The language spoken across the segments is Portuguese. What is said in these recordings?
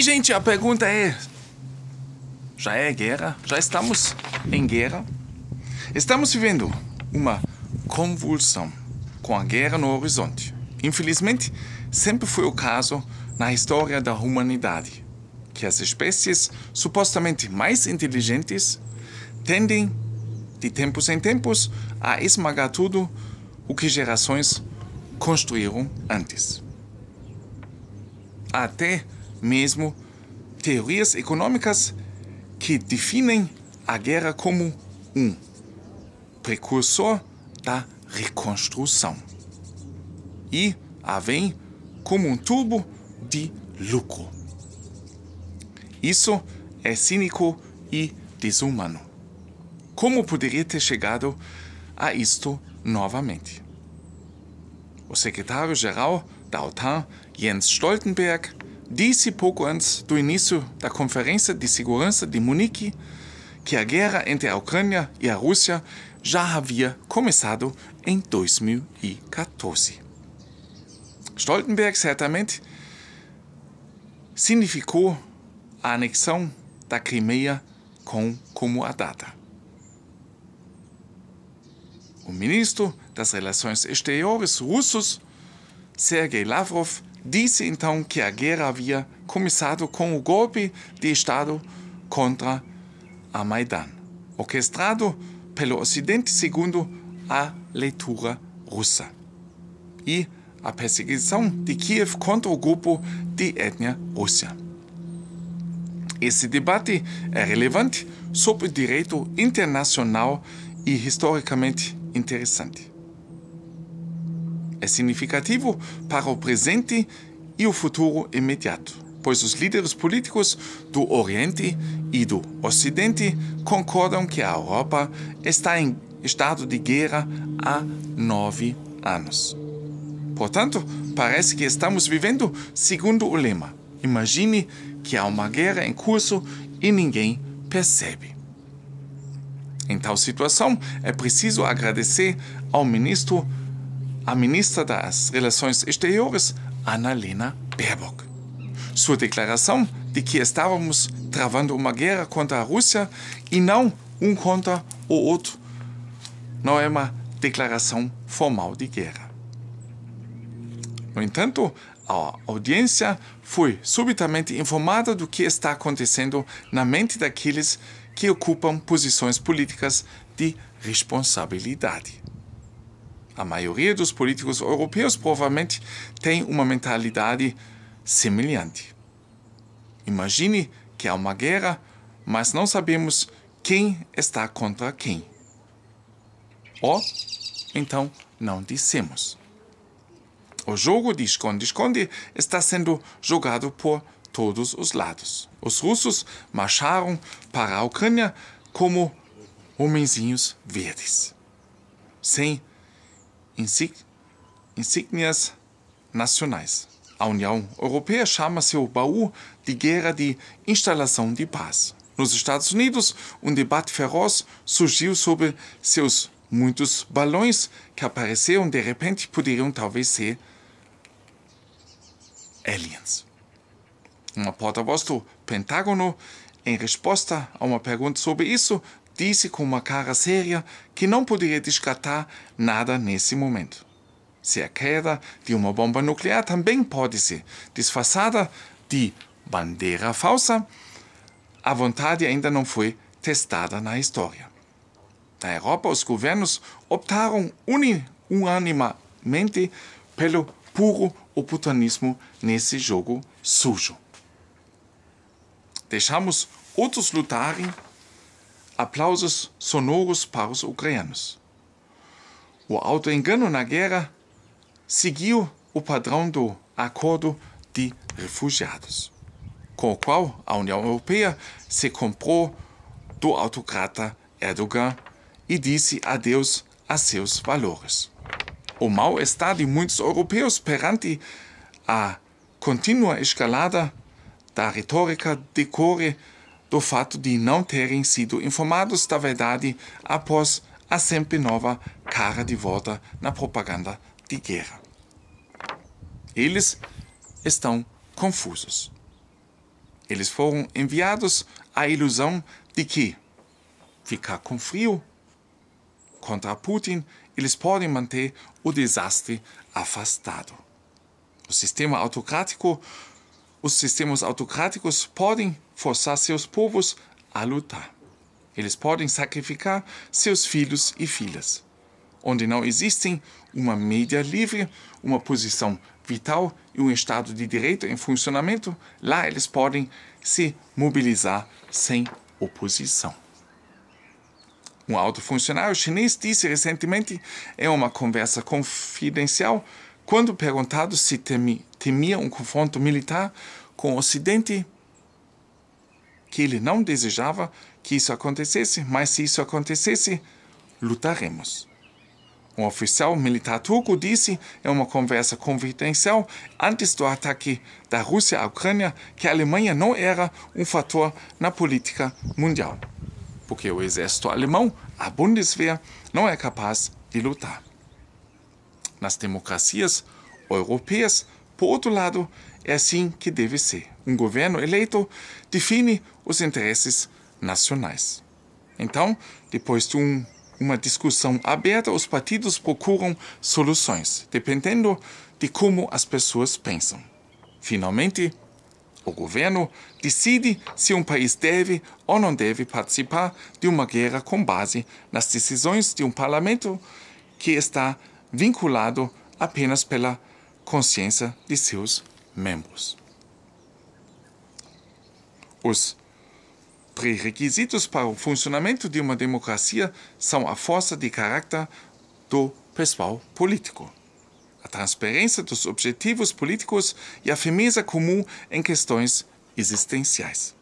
Mas, gente, a pergunta é... Já é guerra? Já estamos em guerra? Estamos vivendo uma convulsão com a guerra no horizonte. Infelizmente, sempre foi o caso na história da humanidade, que as espécies supostamente mais inteligentes tendem, de tempos em tempos, a esmagar tudo o que gerações construíram antes. Até mesmo teorias econômicas que definem a guerra como um precursor da reconstrução e a veem como um tubo de lucro. Isso é cínico e desumano. Como poderia ter chegado a isto novamente? O secretário-geral da OTAN, Jens Stoltenberg, disse pouco antes do início da Conferência de Segurança de Munique que a guerra entre a Ucrânia e a Rússia já havia começado em 2014. Stoltenberg certamente significou a anexão da Crimeia como a data. O ministro das Relações Exteriores russos, Sergei Lavrov, disse então que a guerra havia começado com o golpe de Estado contra a Maidan, orquestrado pelo Ocidente segundo a leitura russa, e a perseguição de Kiev contra o grupo de etnia russa. Esse debate é relevante sob o direito internacional e historicamente interessante. É significativo para o presente e o futuro imediato, pois os líderes políticos do Oriente e do Ocidente concordam que a Europa está em estado de guerra há 9 anos. Portanto, parece que estamos vivendo segundo o lema: imagine que há uma guerra em curso e ninguém percebe. Em tal situação, é preciso agradecer ao à ministra das Relações Exteriores, Annalena Baerbock. Sua declaração de que estávamos travando uma guerra contra a Rússia e não um contra o outro não é uma declaração formal de guerra. No entanto, a audiência foi subitamente informada do que está acontecendo na mente daqueles que ocupam posições políticas de responsabilidade. A maioria dos políticos europeus provavelmente tem uma mentalidade semelhante. Imagine que há uma guerra, mas não sabemos quem está contra quem. Ou, então, não dissemos. O jogo de esconde-esconde está sendo jogado por todos os lados. Os russos marcharam para a Ucrânia como homenzinhos verdes, sem insígnias nacionais. A União Europeia chama seu baú de guerra de instalação de paz. Nos Estados Unidos, um debate feroz surgiu sobre seus muitos balões que apareceram de repente poderiam talvez ser aliens. Uma porta-voz do Pentágono, em resposta a uma pergunta sobre isso, disse com uma cara séria que não poderia descartar nada nesse momento. Se a queda de uma bomba nuclear também pode ser disfarçada de bandeira falsa, a vontade ainda não foi testada na história. Na Europa, os governos optaram unanimemente pelo puro oportunismo nesse jogo sujo. Deixamos outros lutarem, aplausos sonoros para os ucranianos. O autoengano na guerra seguiu o padrão do Acordo de Refugiados, com o qual a União Europeia se comprou do autocrata Erdogan e disse adeus a seus valores. O mal-estar de muitos europeus perante a contínua escalada da retórica decorre do fato de não terem sido informados da verdade após a sempre nova cara de volta na propaganda de guerra. Eles estão confusos. Eles foram enviados à ilusão de que ficar com frio contra Putin, eles podem manter o desastre afastado. Os sistemas autocráticos podem forçar seus povos a lutar. Eles podem sacrificar seus filhos e filhas. Onde não existem uma mídia livre, uma posição vital e um Estado de direito em funcionamento, lá eles podem se mobilizar sem oposição. Um alto funcionário chinês disse recentemente em uma conversa confidencial, quando perguntado se temia um confronto militar com o Ocidente, que ele não desejava que isso acontecesse, mas se isso acontecesse, lutaremos. Um oficial militar turco disse em uma conversa confidencial antes do ataque da Rússia à Ucrânia que a Alemanha não era um fator na política mundial, porque o exército alemão, a Bundeswehr, não é capaz de lutar. Nas democracias europeias, por outro lado, é assim que deve ser. Um governo eleito define os interesses nacionais. Então, depois de uma discussão aberta, os partidos procuram soluções, dependendo de como as pessoas pensam. Finalmente, o governo decide se um país deve ou não deve participar de uma guerra com base nas decisões de um parlamento que está vinculado apenas pela consciência de seus membros. Os pré-requisitos para o funcionamento de uma democracia são a força de caráter do pessoal político, a transparência dos objetivos políticos e a firmeza comum em questões existenciais.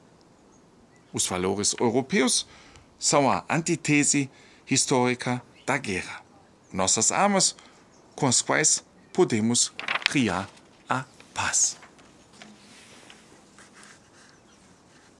Os valores europeus são a antítese histórica da guerra, nossas armas com as quais podemos criar a paz.